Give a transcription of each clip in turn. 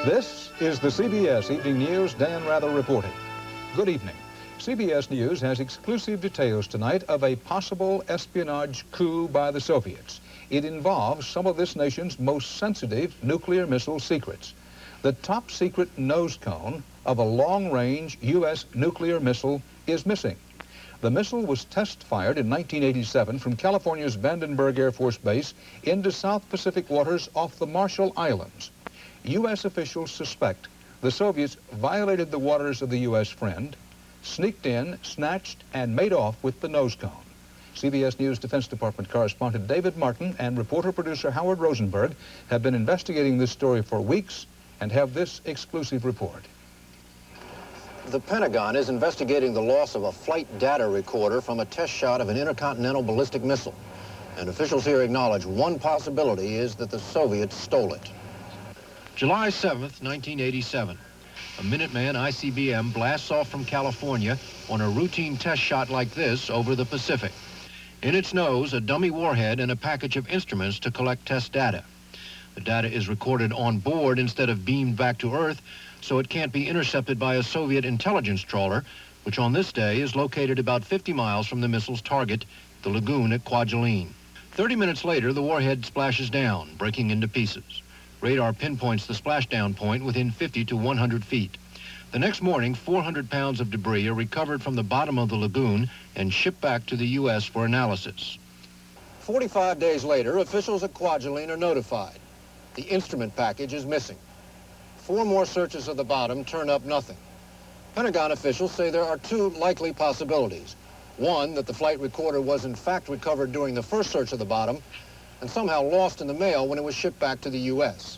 This is the CBS Evening News. Dan Rather reporting. Good evening. CBS News has exclusive details tonight of a possible espionage coup by the Soviets. It involves some of this nation's most sensitive nuclear missile secrets. The top secret nose cone of a long-range U.S. nuclear missile is missing. The missile was test-fired in 1987 from California's Vandenberg Air Force Base into South Pacific waters off the Marshall Islands. U.S. officials suspect the Soviets violated the waters of the U.S. friend, sneaked in, snatched, and made off with the nose cone. CBS News Defense Department correspondent David Martin and reporter-producer Howard Rosenberg have been investigating this story for weeks and have this exclusive report. The Pentagon is investigating the loss of a flight data recorder from a test shot of an intercontinental ballistic missile. And officials here acknowledge one possibility is that the Soviets stole it. July 7th, 1987. A Minuteman ICBM blasts off from California on a routine test shot like this over the Pacific. In its nose, a dummy warhead and a package of instruments to collect test data. The data is recorded on board instead of beamed back to Earth, so it can't be intercepted by a Soviet intelligence trawler, which on this day is located about 50 miles from the missile's target, the lagoon at Kwajalein. 30 minutes later, the warhead splashes down, breaking into pieces. Radar pinpoints the splashdown point within 50 to 100 feet. The next morning, 400 pounds of debris are recovered from the bottom of the lagoon and shipped back to the U.S. for analysis. 45 days later, officials at Kwajalein are notified. The instrument package is missing. 4 more searches of the bottom turn up nothing. Pentagon officials say there are 2 likely possibilities. One, that the flight recorder was in fact recovered during the first search of the bottom and somehow lost in the mail when it was shipped back to the U.S.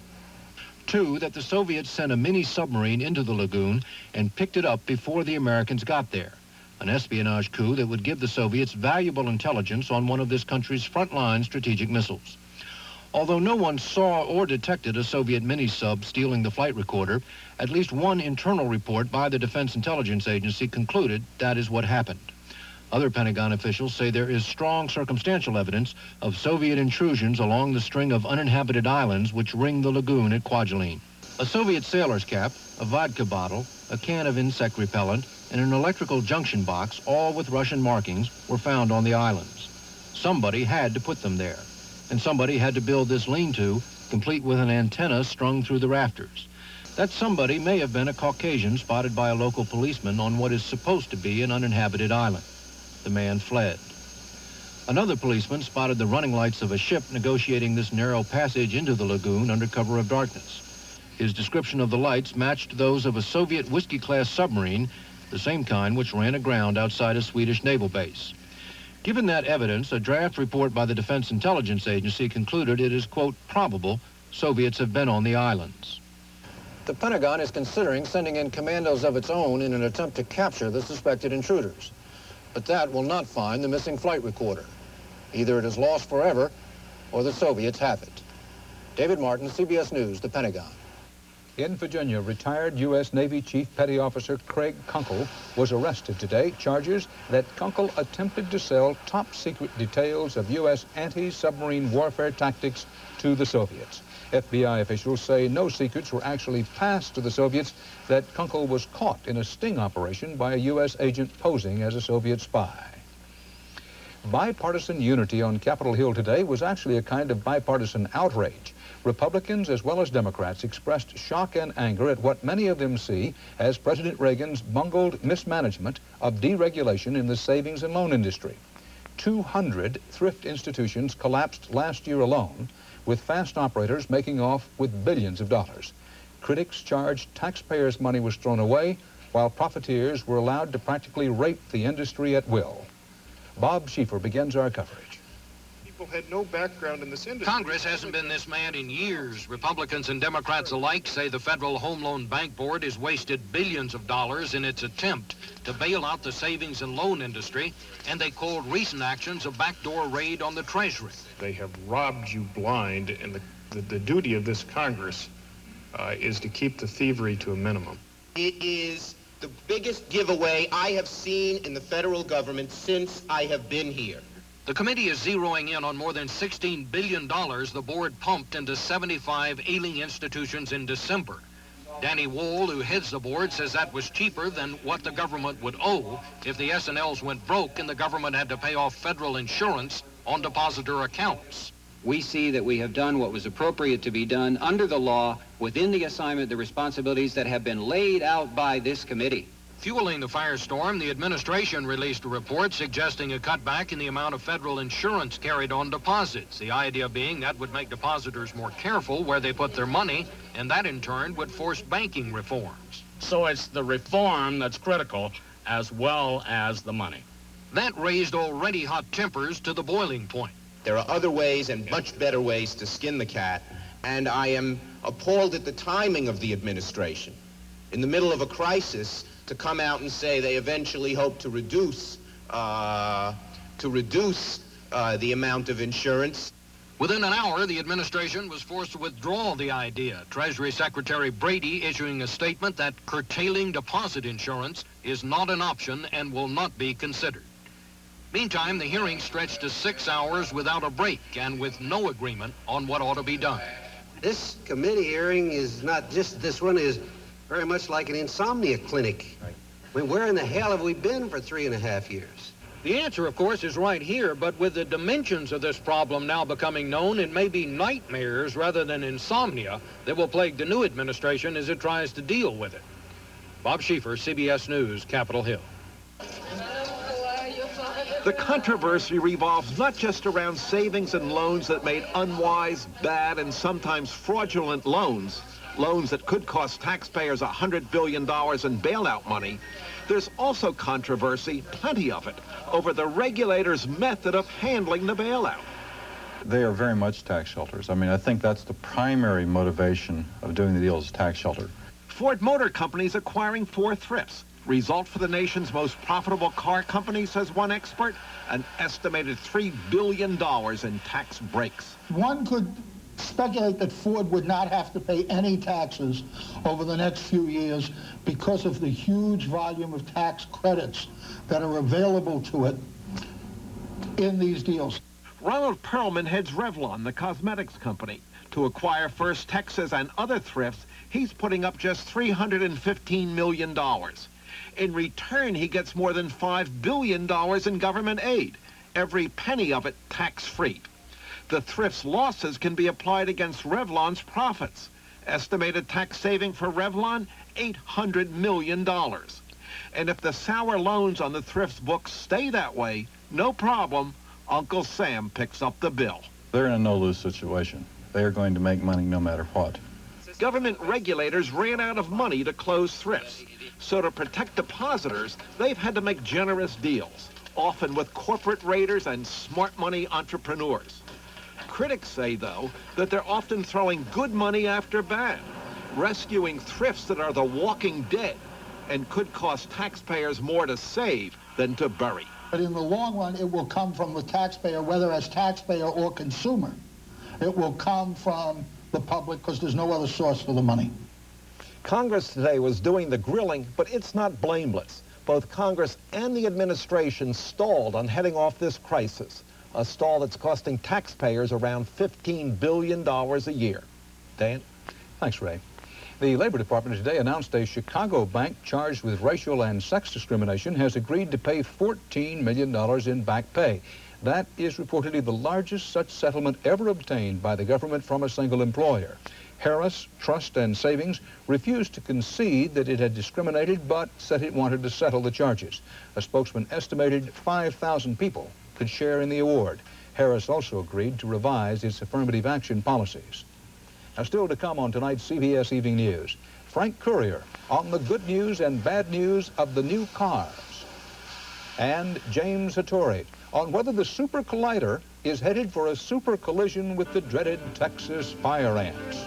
2, that the Soviets sent a mini-submarine into the lagoon and picked it up before the Americans got there. An espionage coup that would give the Soviets valuable intelligence on one of this country's frontline strategic missiles. Although no one saw or detected a Soviet mini-sub stealing the flight recorder, at least one internal report by the Defense Intelligence Agency concluded that is what happened. Other Pentagon officials say there is strong circumstantial evidence of Soviet intrusions along the string of uninhabited islands which ring the lagoon at Kwajalein. A Soviet sailor's cap, a vodka bottle, a can of insect repellent, and an electrical junction box, all with Russian markings, were found on the islands. Somebody had to put them there, and somebody had to build this lean-to, complete with an antenna strung through the rafters. That somebody may have been a Caucasian spotted by a local policeman on what is supposed to be an uninhabited island. The man fled. Another policeman spotted the running lights of a ship negotiating this narrow passage into the lagoon under cover of darkness. His description of the lights matched those of a Soviet Whiskey-class submarine, the same kind which ran aground outside a Swedish naval base. Given that evidence, a draft report by the Defense Intelligence Agency concluded it is, quote, probable Soviets have been on the islands. The Pentagon is considering sending in commandos of its own in an attempt to capture the suspected intruders. But that will not find the missing flight recorder. Either it is lost forever, or the Soviets have it. David Martin, CBS News, the Pentagon. In Virginia, retired U.S. Navy Chief Petty Officer Craig Kunkel was arrested today. Charges that Kunkel attempted to sell top-secret details of U.S. anti-submarine warfare tactics to the Soviets. FBI officials say no secrets were actually passed to the Soviets, that Kunkel was caught in a sting operation by a U.S. agent posing as a Soviet spy. Bipartisan unity on Capitol Hill today was actually a kind of bipartisan outrage. Republicans as well as Democrats expressed shock and anger at what many of them see as President Reagan's bungled mismanagement of deregulation in the savings and loan industry. 200 thrift institutions collapsed last year alone, with fast operators making off with billions of dollars. Critics charged taxpayers' money was thrown away, while profiteers were allowed to practically rape the industry at will. Bob Schieffer begins our coverage. People had no background in this industry. Congress hasn't been this mad in years. Republicans and Democrats alike say the Federal Home Loan Bank Board has wasted billions of dollars in its attempt to bail out the savings and loan industry, and they called recent actions a backdoor raid on the Treasury. They have robbed you blind, and the duty of this Congress is to keep the thievery to a minimum. It is the biggest giveaway I have seen in the federal government since I have been here. The committee is zeroing in on more than $16 billion the board pumped into 75 ailing institutions in December. Danny Wohl, who heads the board, says that was cheaper than what the government would owe if the S&Ls went broke and the government had to pay off federal insurance on depositor accounts. We see that we have done what was appropriate to be done under the law within the assignment, the responsibilities that have been laid out by this committee. Fueling the firestorm, the administration released a report suggesting a cutback in the amount of federal insurance carried on deposits. The idea being that would make depositors more careful where they put their money, and that in turn would force banking reforms. So it's the reform that's critical as well as the money. That raised already hot tempers to the boiling point. There are other ways and much better ways to skin the cat, and I am appalled at the timing of the administration. In the middle of a crisis, to come out and say they eventually hope to reduce the amount of insurance. Within an hour, the administration was forced to withdraw the idea. Treasury Secretary Brady issuing a statement that curtailing deposit insurance is not an option and will not be considered. Meantime, the hearing stretched to 6 hours without a break and with no agreement on what ought to be done. This committee hearing is not just, this one is very much like an insomnia clinic. I mean, where in the hell have we been for 3.5 years? The answer, of course, is right here, but with the dimensions of this problem now becoming known, it may be nightmares rather than insomnia that will plague the new administration as it tries to deal with it. Bob Schieffer, CBS News, Capitol Hill. The controversy revolves not just around savings and loans that made unwise, bad, and sometimes fraudulent loans that could cost taxpayers $100 billion in bailout money. There's also controversy, plenty of it, over the regulators' method of handling the bailout. They are very much tax shelters. I mean, I think that's the primary motivation of doing the deal is tax shelter. Ford Motor Company's acquiring 4 thrifts. Result for the nation's most profitable car company, says one expert, an estimated $3 billion in tax breaks. One could speculate that Ford would not have to pay any taxes over the next few years because of the huge volume of tax credits that are available to it in these deals. Ronald Perlman heads Revlon, the cosmetics company. To acquire First Texas and other thrifts, he's putting up just $315 million. In return, he gets more than $5 billion in government aid, every penny of it tax-free. The thrift's losses can be applied against Revlon's profits. Estimated tax saving for Revlon, $800 million. And if the sour loans on the thrift's books stay that way, no problem, Uncle Sam picks up the bill. They're in a no-lose situation. They are going to make money no matter what. Government regulators ran out of money to close thrifts. So to protect depositors, they've had to make generous deals, often with corporate raiders and smart money entrepreneurs. Critics say, though, that they're often throwing good money after bad, rescuing thrifts that are the walking dead and could cost taxpayers more to save than to bury. But in the long run, it will come from the taxpayer, whether as taxpayer or consumer. It will come from the public because there's no other source for the money. Congress today was doing the grilling, but it's not blameless. Both Congress and the administration stalled on heading off this crisis, a stall that's costing taxpayers around $15 billion a year. Dan? Thanks, Ray. The Labor Department today announced a Chicago bank charged with racial and sex discrimination has agreed to pay $14 million in back pay. That is reportedly the largest such settlement ever obtained by the government from a single employer. Harris Trust and Savings refused to concede that it had discriminated, but said it wanted to settle the charges. A spokesman estimated 5,000 people could share in the award. Harris also agreed to revise its affirmative action policies. Now, still to come on tonight's CBS Evening News, Frank Courier on the good news and bad news of the new cars. And James Hattori on whether the Super Collider is headed for a super collision with the dreaded Texas fire ants.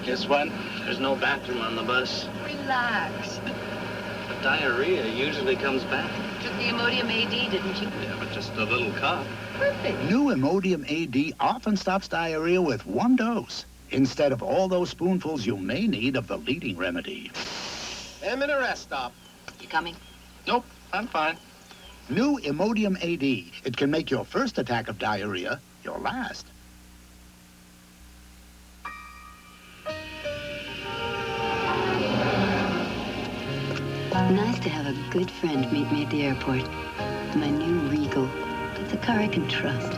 Guess what? There's no bathroom on the bus. Relax. The diarrhea usually comes back. Took the Imodium AD, didn't you? Yeah, but just a little cough. Perfect. New Imodium AD often stops diarrhea with one dose, instead of all those spoonfuls you may need of the leading remedy. I'm in a rest stop. You coming? Nope, I'm fine. New Imodium AD. It can make your first attack of diarrhea your last. Nice to have a good friend meet me at the airport. My new Regal. It's a car I can trust.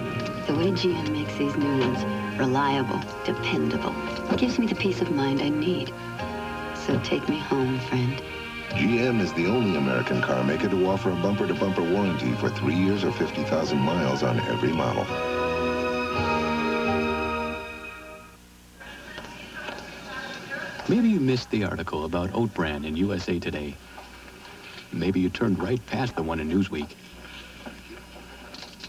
The way GM makes these new ones, reliable, dependable. It gives me the peace of mind I need. So take me home, friend. GM is the only American car maker to offer a bumper-to-bumper warranty for 3 years or 50,000 miles on every model. Maybe you missed the article about oat bran in USA Today. Maybe you turned right past the one in Newsweek.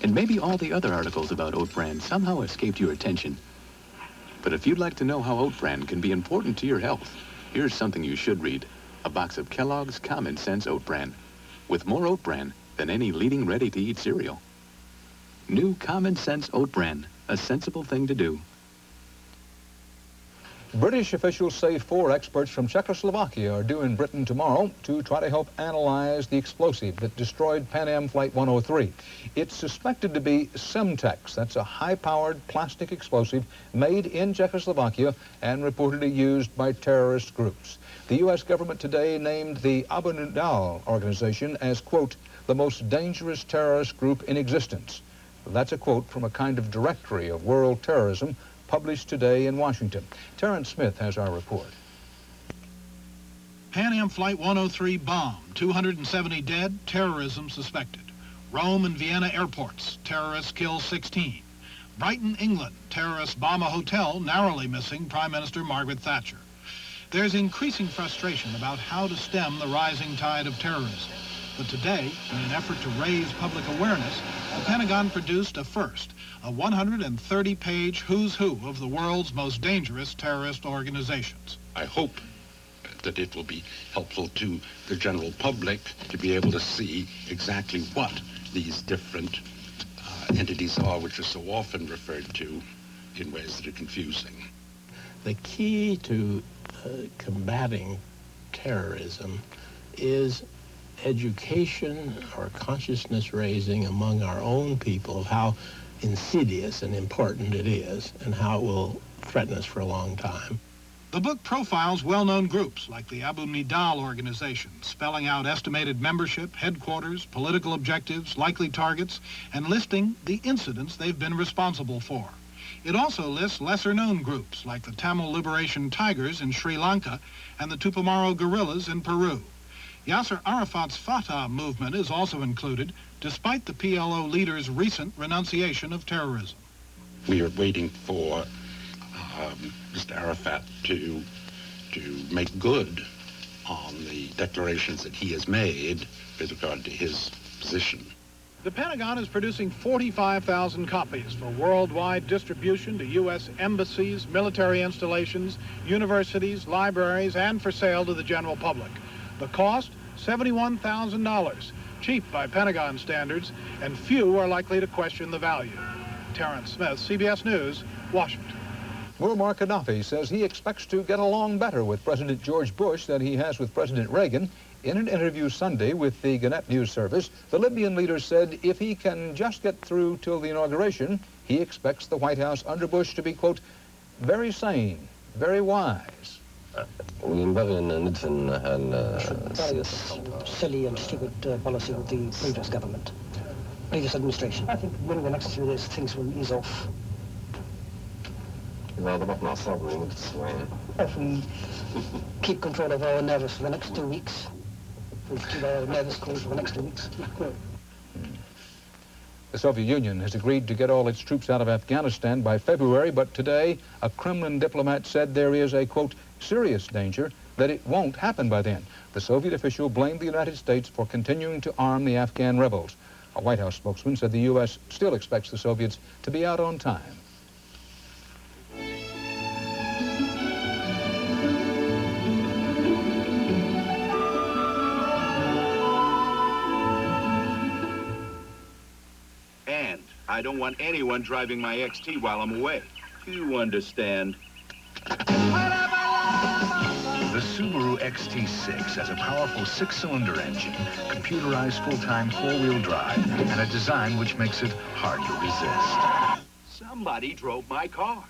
And maybe all the other articles about oat bran somehow escaped your attention. But if you'd like to know how oat bran can be important to your health, here's something you should read. A box of Kellogg's Common Sense Oat Bran, with more oat bran than any leading ready-to-eat cereal. New Common Sense Oat Bran, a sensible thing to do. British officials say 4 experts from Czechoslovakia are due in Britain tomorrow to try to help analyze the explosive that destroyed Pan Am Flight 103. It's suspected to be Semtex. That's a high-powered plastic explosive made in Czechoslovakia and reportedly used by terrorist groups. The U.S. government today named the Abu Nidal organization as, quote, the most dangerous terrorist group in existence. That's a quote from a kind of directory of world terrorism published today in Washington. Terrence Smith has our report. Pan Am Flight 103 bomb, 270 dead, terrorism suspected. Rome and Vienna airports, terrorists kill 16. Brighton, England, terrorists bomb a hotel, narrowly missing Prime Minister Margaret Thatcher. There's increasing frustration about how to stem the rising tide of terrorism. But today, in an effort to raise public awareness, the Pentagon produced a first, a 130-page who's who of the world's most dangerous terrorist organizations. I hope that it will be helpful to the general public to be able to see exactly what these different entities are, which are so often referred to in ways that are confusing. The key to combating terrorism is education or consciousness raising among our own people of how insidious and important it is and how it will threaten us for a long time. The book profiles well-known groups like the Abu Nidal organization, spelling out estimated membership, headquarters, political objectives, likely targets, and listing the incidents they've been responsible for. It also lists lesser-known groups like the Tamil Liberation Tigers in Sri Lanka and the Tupamaro guerrillas in Peru. Yasser Arafat's Fatah movement is also included, despite the PLO leader's recent renunciation of terrorism. We are waiting for Mr. Arafat to make good on the declarations that he has made with regard to his position. The Pentagon is producing 45,000 copies for worldwide distribution to U.S. embassies, military installations, universities, libraries, and for sale to the general public. The cost, $71,000, cheap by Pentagon standards, and few are likely to question the value. Terrence Smith, CBS News, Washington. Muammar Qaddafi says he expects to get along better with President George Bush than he has with President Reagan. In an interview Sunday with the Gannett News Service, the Libyan leader said if he can just get through till the inauguration, he expects the White House under Bush to be, quote, very sane, very wise. وينبغي أن ندفن السياسة. Silly and stupid policy of the previous government, previous administration. I think within the next few years things will ease off. إذا ضبطنا أعصابنا لمدة أسبوعين. If we keep control of our nerves for the next 2 weeks, we keep our nerves cool for the next 2 weeks. The Soviet Union has agreed to get all its troops out of Afghanistan by February, but today a Kremlin diplomat said there is a, quote, serious danger that it won't happen by then. The Soviet official blamed the United States for continuing to arm the Afghan rebels. A White House spokesman said the U.S. still expects the Soviets to be out on time. I don't want anyone driving my XT while I'm away. You understand? The Subaru XT6 has a powerful 6-cylinder engine, computerized full-time 4-wheel drive, and a design which makes it hard to resist. Somebody drove my car.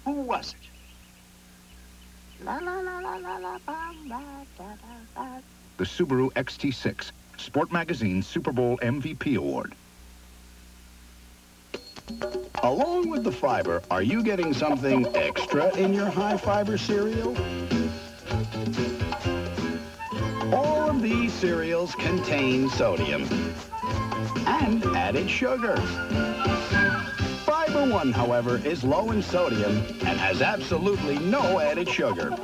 Who was it? The Subaru XT6, Sport Magazine's Super Bowl MVP award. Along with the fiber, are you getting something extra in your high-fiber cereal? All of these cereals contain sodium and added sugar. Fiber One, however, is low in sodium and has absolutely no added sugar.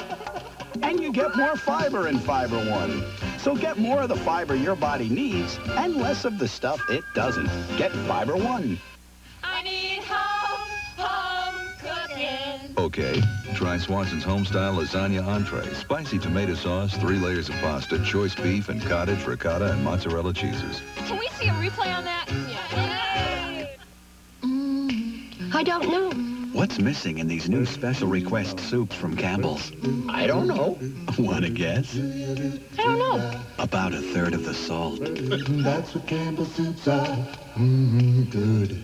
And you get more fiber in Fiber One. So get more of the fiber your body needs and less of the stuff it doesn't. Get Fiber One. I need home cooking. Okay, try Swanson's home-style lasagna entree. Spicy tomato sauce, 3 layers of pasta, choice beef, and cottage, ricotta, and mozzarella cheeses. Can we see a replay on that? I don't know. What's missing in these new special request soups from Campbell's? I don't know. Want to guess? I don't know. About 1/3 of the salt. That's what Campbell soups are. Good.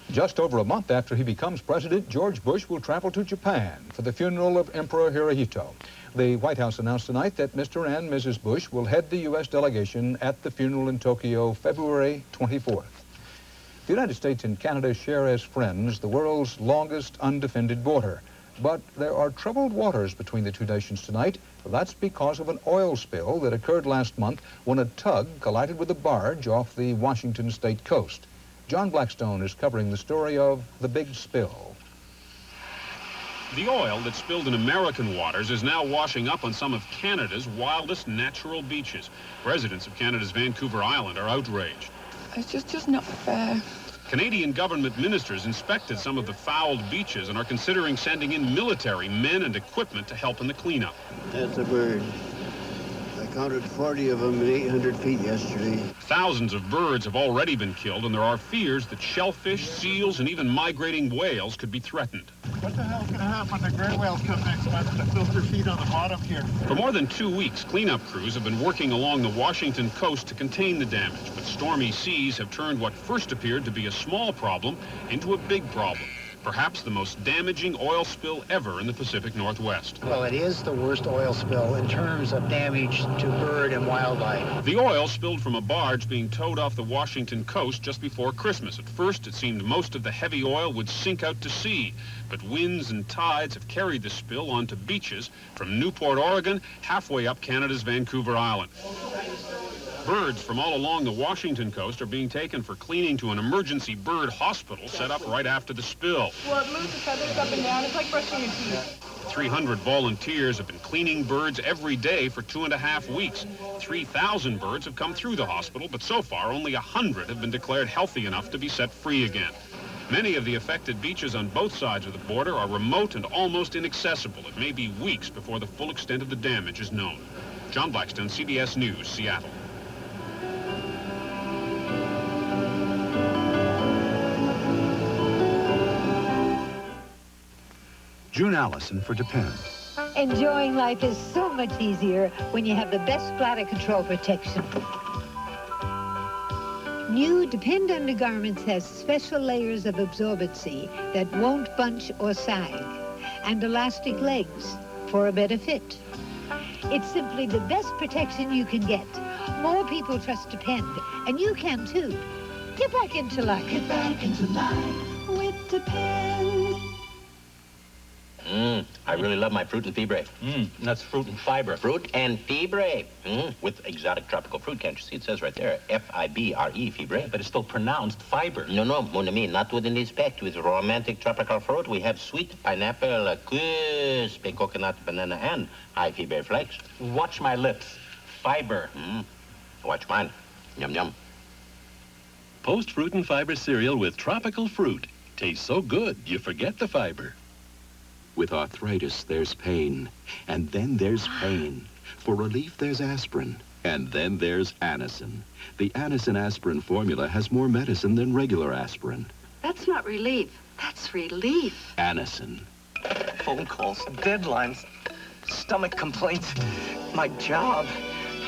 Just over a month after he becomes president, George Bush will travel to Japan for the funeral of Emperor Hirohito. The White House announced tonight that Mr. and Mrs. Bush will head the U.S. delegation at the funeral in Tokyo February 24th. The United States and Canada share as friends the world's longest undefended border. But there are troubled waters between the two nations tonight. That's because of an oil spill that occurred last month when a tug collided with a barge off the Washington state coast. John Blackstone is covering the story of the big spill. The oil that spilled in American waters is now washing up on some of Canada's wildest natural beaches. Residents of Canada's Vancouver Island are outraged. It's just not fair. Canadian government ministers inspected some of the fouled beaches and are considering sending in military men and equipment to help in the cleanup. That's a bird. I counted 40 of them at 800 feet yesterday. Thousands of birds have already been killed, and there are fears that shellfish, seals, and even migrating whales could be threatened. What the hell's going to happen? The gray whales come next month to fill their feet on the bottom here. For more than 2 weeks, cleanup crews have been working along the Washington coast to contain the damage, but stormy seas have turned what first appeared to be a small problem into a big problem. Perhaps the most damaging oil spill ever in the Pacific Northwest. Well, it is the worst oil spill in terms of damage to bird and wildlife. The oil spilled from a barge being towed off the Washington coast just before Christmas. At first, it seemed most of the heavy oil would sink out to sea, but winds and tides have carried the spill onto beaches from Newport, Oregon, halfway up Canada's Vancouver Island. Birds from all along the Washington coast are being taken for cleaning to an emergency bird hospital set up right after the spill. Well, it moves the feathers up and down. It's like brushing your teeth. 300 volunteers have been cleaning birds every day for 2.5 weeks. 3,000 birds have come through the hospital, but so far only 100 have been declared healthy enough to be set free again. Many of the affected beaches on both sides of the border are remote and almost inaccessible. It may be weeks before the full extent of the damage is known. John Blackstone, CBS News, Seattle. June Allyson for Depends. Enjoying life is so much easier when you have the best bladder control protection. New Depend undergarments has special layers of absorbency that won't bunch or sag, and elastic legs for a better fit. It's simply the best protection you can get. More people trust Depend, and you can too. Get back into life. Get back into life with Depend. I really love my fruit and fibre. That's fruit and fiber. Fruit and fibre. With exotic tropical fruit. Can't you see? It says right there, F-I-B-R-E, fibre. But it's still pronounced fiber. No, mon ami, not within this pact. With romantic tropical fruit, we have sweet pineapple, crispy coconut, banana, and high fibre flakes. Watch my lips. Fiber. Watch mine. Yum, yum. Post fruit and fiber cereal with tropical fruit. Tastes so good, you forget the fiber. With arthritis, there's pain, and then there's pain. For relief, there's aspirin, and then there's Anacin. The Anacin aspirin formula has more medicine than regular aspirin. That's not relief. That's relief. Anacin. phone calls, deadlines, stomach complaints, my job,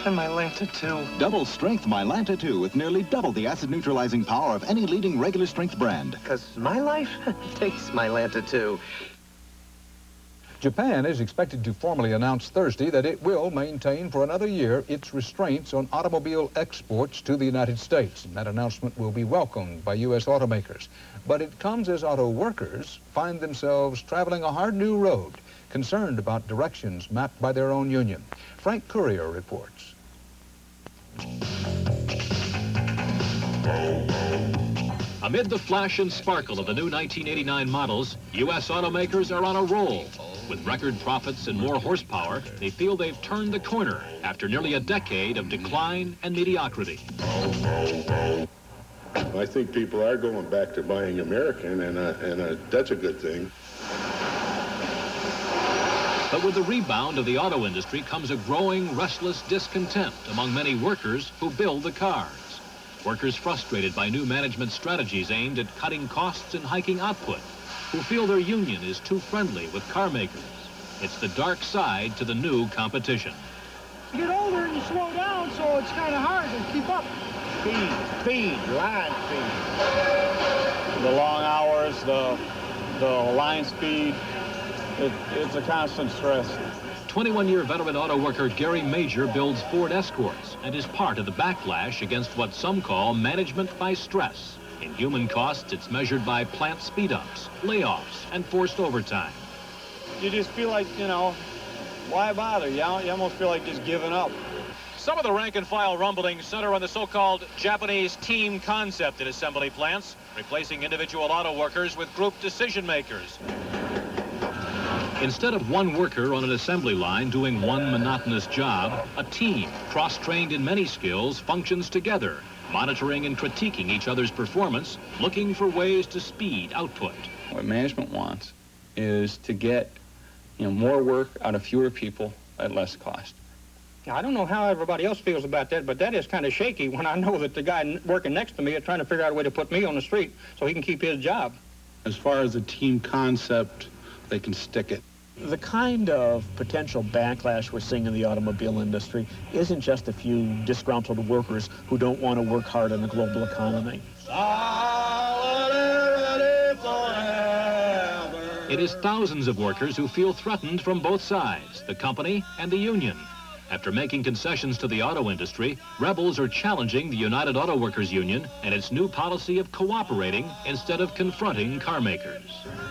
and Mylanta 2. Double strength Mylanta 2 with nearly double the acid neutralizing power of any leading regular strength brand. Because my life takes Mylanta 2. Japan is expected to formally announce Thursday that it will maintain for another year its restraints on automobile exports to the United States. And that announcement will be welcomed by U.S. automakers. But it comes as auto workers find themselves traveling a hard new road, concerned about directions mapped by their own union. Frank Courier reports. Amid the flash and sparkle of the new 1989 models, U.S. automakers are on a roll. With record profits and more horsepower, they feel they've turned the corner after nearly a decade of decline and mediocrity. I think people are going back to buying American, and that's a good thing. But with the rebound of the auto industry comes a growing, restless discontent among many workers who build the cars. Workers frustrated by new management strategies aimed at cutting costs and hiking output, who feel their union is too friendly with car makers. It's the dark side to the new competition. You get older and you slow down, so it's kind of hard to keep up. Speed, line speed. The long hours, the line speed, it's a constant stress. 21-year veteran auto worker Gary Major builds Ford Escorts and is part of the backlash against what some call management by stress. In human costs, it's measured by plant speed-ups, layoffs, and forced overtime. You just feel like, you know, why bother? You almost feel like just giving up. Some of the rank-and-file rumblings center on the so-called Japanese team concept at assembly plants, replacing individual auto workers with group decision-makers. Instead of one worker on an assembly line doing one monotonous job, a team, cross-trained in many skills, functions together, monitoring and critiquing each other's performance, looking for ways to speed output. What management wants is to get, more work out of fewer people at less cost. I don't know how everybody else feels about that, but that is kind of shaky when I know that the guy working next to me is trying to figure out a way to put me on the street so he can keep his job. As far as the team concept, they can stick it. The kind of potential backlash we're seeing in the automobile industry isn't just a few disgruntled workers who don't want to work hard in the global economy. It is thousands of workers who feel threatened from both sides, the company and the union. After making concessions to the auto industry, rebels are challenging the United Auto Workers Union and its new policy of cooperating instead of confronting car makers.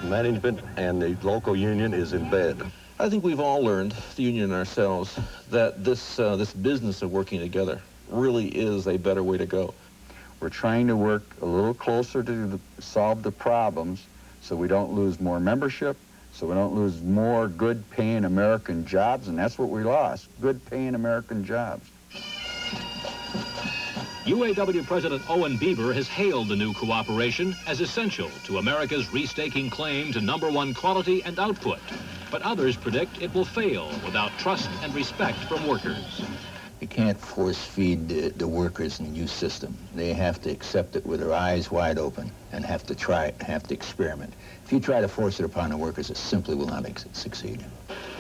Management and the local union is in bed. I think we've all learned, the union and ourselves, that this business of working together really is a better way to go. We're trying to work a little closer to solve the problems so we don't lose more membership, so we don't lose more good-paying American jobs, and that's what we lost, good-paying American jobs. UAW President Owen Bieber has hailed the new cooperation as essential to America's restaking claim to #1 quality and output. But others predict it will fail without trust and respect from workers. You can't force-feed the workers in the new system. They have to accept it with their eyes wide open and have to try it, have to experiment. If you try to force it upon the workers, it simply will not succeed.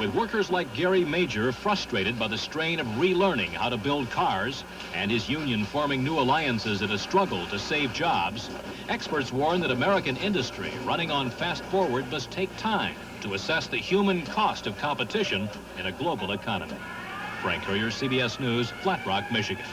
With workers like Gary Major frustrated by the strain of relearning how to build cars and his union forming new alliances in a struggle to save jobs, experts warn that American industry running on fast forward must take time to assess the human cost of competition in a global economy. Frank Courier, CBS News, Flat Rock, Michigan.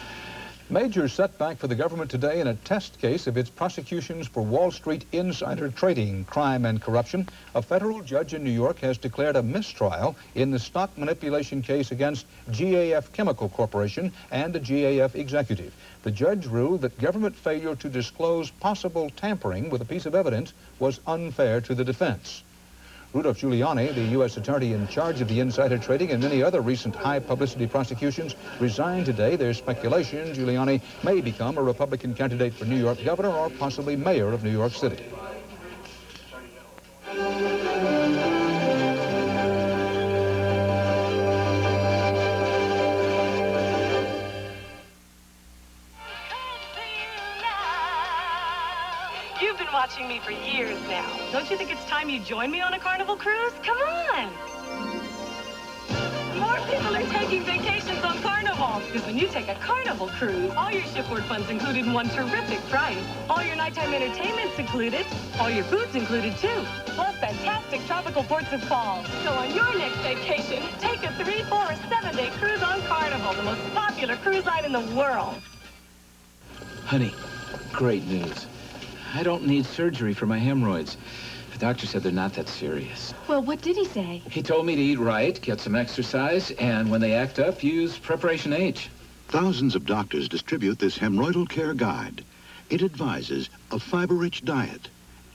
Major setback for the government today in a test case of its prosecutions for Wall Street insider trading, crime, and corruption. A federal judge in New York has declared a mistrial in the stock manipulation case against GAF Chemical Corporation and a GAF executive. The judge ruled that government failure to disclose possible tampering with a piece of evidence was unfair to the defense. Rudolph Giuliani, the U.S. attorney in charge of the insider trading and many other recent high-publicity prosecutions, resigned today. There's speculation Giuliani may become a Republican candidate for New York governor or possibly mayor of New York City. You've been watching me for years now. Don't you think it's time you join me on a Carnival cruise? Come on! More people are taking vacations on Carnival. Because when you take a Carnival cruise, all your shipboard fun's included in one terrific price. All your nighttime entertainment's included. All your food's included, too. Plus fantastic tropical ports of fall. So on your next vacation, take a 3, 4, or 7-day cruise on Carnival, the most popular cruise line in the world. Honey, great news. I don't need surgery for my hemorrhoids. The doctor said they're not that serious. Well, what did he say? He told me to eat right, get some exercise, and when they act up, use Preparation H. Thousands of doctors distribute this hemorrhoidal care guide. It advises a fiber-rich diet,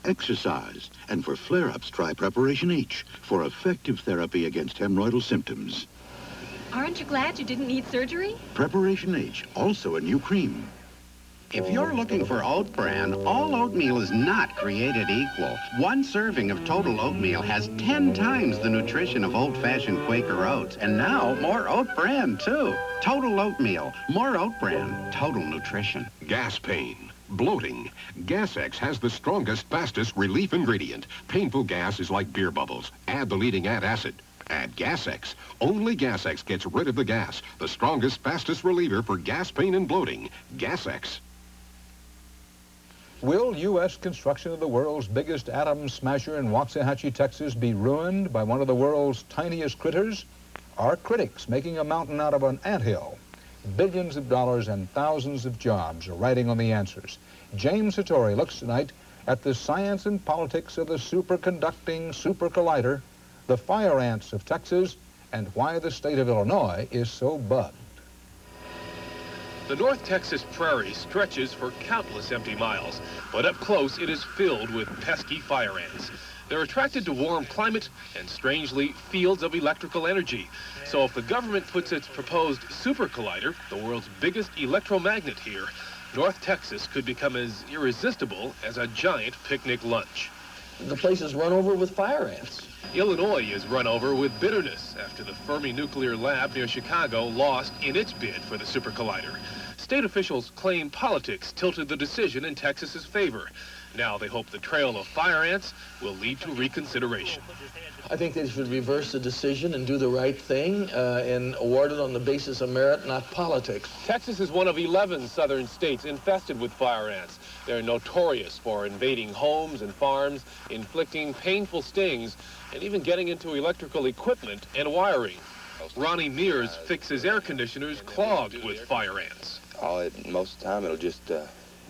exercise, and for flare-ups, try Preparation H for effective therapy against hemorrhoidal symptoms. Aren't you glad you didn't need surgery? Preparation H, also a new cream. If you're looking for oat bran, all oatmeal is not created equal. One serving of total oatmeal has 10 times the nutrition of old-fashioned Quaker oats. And now, more oat bran, too. Total oatmeal, more oat bran, total nutrition. Gas pain, bloating. Gas-X has the strongest, fastest relief ingredient. Painful gas is like beer bubbles. Add the leading antacid. Add Gas-X. Only Gas-X gets rid of the gas. The strongest, fastest reliever for gas pain and bloating. Gas-X. Will U.S. construction of the world's biggest atom smasher in Waxahachie, Texas, be ruined by one of the world's tiniest critters? Are critics making a mountain out of an anthill? Billions of dollars and thousands of jobs are riding on the answers. James Hattori looks tonight at the science and politics of the superconducting super collider, the fire ants of Texas, and why the state of Illinois is so bugged. The North Texas prairie stretches for countless empty miles, but up close it is filled with pesky fire ants. They're attracted to warm climate and, strangely, fields of electrical energy. So if the government puts its proposed super collider, the world's biggest electromagnet here, North Texas could become as irresistible as a giant picnic lunch. The place is run over with fire ants. Illinois is run over with bitterness after the Fermi Nuclear Lab near Chicago lost in its bid for the super collider. State officials claim politics tilted the decision in Texas's favor. Now they hope the trail of fire ants will lead to reconsideration. I think they should reverse the decision and do the right thing and award it on the basis of merit, not politics. Texas is one of 11 southern states infested with fire ants. They're notorious for invading homes and farms, inflicting painful stings, and even getting into electrical equipment and wiring. Ronnie Mears fixes air conditioners clogged with fire ants. Most of the time, it'll just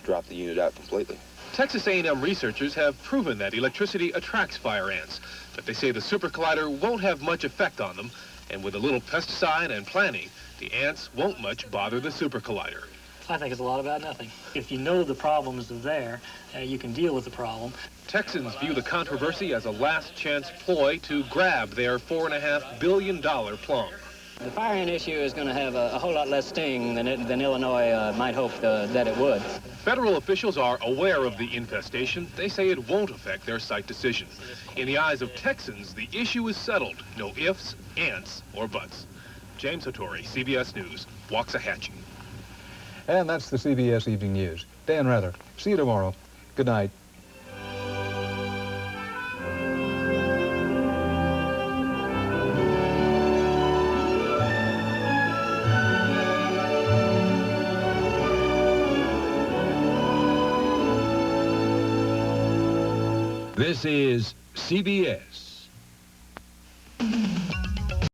drop the unit out completely. Texas A&M researchers have proven that electricity attracts fire ants, but they say the super collider won't have much effect on them, and with a little pesticide and planning, the ants won't much bother the super collider. I think it's a lot about nothing. If you know the problems are there, you can deal with the problem. Texans view the controversy as a last-chance ploy to grab their $4.5 billion plum. The fire ant issue is going to have a whole lot less sting than Illinois might hope that it would. Federal officials are aware of the infestation. They say it won't affect their site decision. In the eyes of Texans, the issue is settled. No ifs, ands, or buts. James Hattori, CBS News, Waxahachie. And that's the CBS Evening News. Dan Rather. See you tomorrow. Good night. This is CBS.